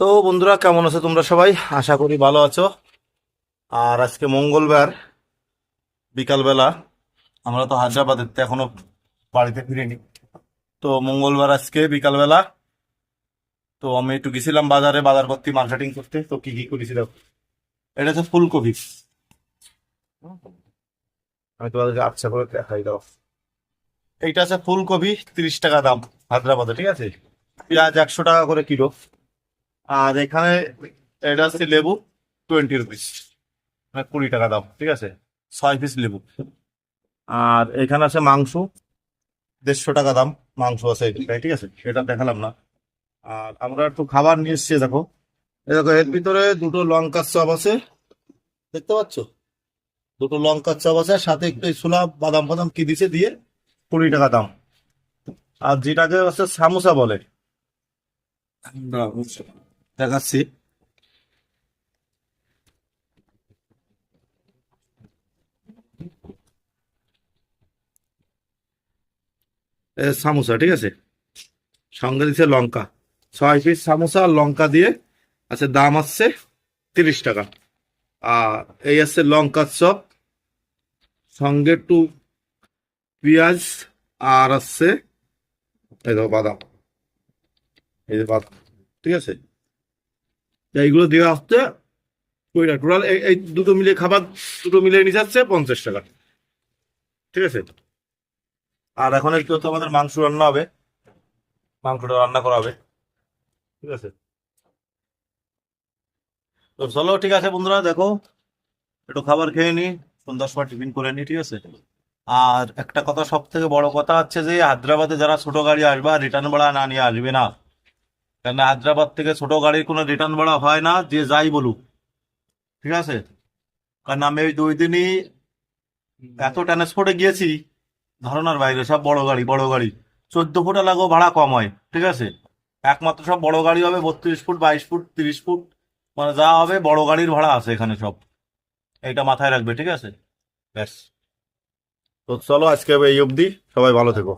তো বন্ধুরা, কেমন আছো তোমরা সবাই? আশা করি ভালো আছো। আর আজকে মঙ্গলবার বিকালবেলা, আমরা তো হায়দ্রাবাদের, তো এখনো বাড়িতে ফিরিনি। তো মঙ্গলবার আজকে বিকালবেলা, তো আমি একটু গেছিলাম বাজারে বাজার করতে, মার্কেটিং করতে। তো কি কি করেছিলাম, এটা হচ্ছে ফুলকপি। আমি তোমাদেরকে আচ্ছা করে দেখাই দাও। এইটা আছে ফুলকপি, 30 টাকা দাম হায়দ্রাবাদে, ঠিক আছে। পেঁয়াজ 100 টাকা করে কিলো। আর এখানে এটা আছে লেবু, 20 রুপিস, মানে 20 টাকা দাম, ঠিক আছে। 6 পিস লেবু। আর এখানে আছে মাংস, 150 টাকা দাম। মাংস আছে এখানে, ঠিক আছে, এটা দেখালাম না। আর আমরা একটু খাবার নিয়ে এসেছি, দেখো। এই দেখো, এর ভিতরে দুটো লঙ্কার চপ আছে, দেখতে পাচ্ছ? দুটো লঙ্কার চপ আছে, সাথে একটু এই ছোলা বাদাম ফাদাম কি দিছে দিয়ে, 20 টাকা দাম। আর যেটাকে হচ্ছে সামোসা বলে, দাঁড়াও, দেখাচ্ছি। সামোসা, ঠিক আছে। সঙ্গে দিচ্ছে লঙ্কা, 6 পিস সামোসা আর লঙ্কা দিয়ে আছে, দাম আসছে 30 টাকা। আর এই আছে লঙ্কার চপ, সঙ্গে একটু পেঁয়াজ, আর আছে এই দেখো বাদাম, এই যে বাদাম, ঠিক আছে। তো এইগুলো দেওয়া হচ্ছে ওইটা টোটাল, এই দুটো মিলিয়ে খাবার, দুটো মিলিয়ে নিয়ে যাচ্ছে 50 টাকা, ঠিক আছে। আর এখন একটু তো আমাদের মাংস রান্না হবে, মাংসটা রান্না করা হবে, ঠিক আছে। তো চলো, ঠিক আছে বন্ধুরা, দেখো একটু খাবার খেয়ে নি, সন্ধ্যার সময় টিফিন করে নি, ঠিক আছে। আর একটা কথা, সব থেকে বড় কথা হচ্ছে যে হায়দ্রাবাদে যারা ছোট গাড়ি আসবে, রিটার্ন ভাড়া না নিয়ে আসবে না। কেন, হায়দ্রাবাদ থেকে ছোট গাড়ির কোনো রিটার্ন ভাড়া হয় না, যে যাই বলুক, ঠিক আছে। কারণ আমি ওই 2 দিনই এত ট্রান্সপোর্টে গিয়েছি, ধারণার বাইরে। সব বড় গাড়ি, বড় গাড়ি, 14 ফুট লাগো ভাড়া কম হয়, ঠিক আছে। একমাত্র সব বড় গাড়ি হবে, 32 ফুট, 22 ফুট, 30 ফুট, মানে যা হবে বড় গাড়ির ভাড়া আছে এখানে সব। এইটা মাথায় রাখবে, ঠিক আছে। ব্যাস। তো চলো, আজকে এই অবধি, সবাই ভালো থেকো।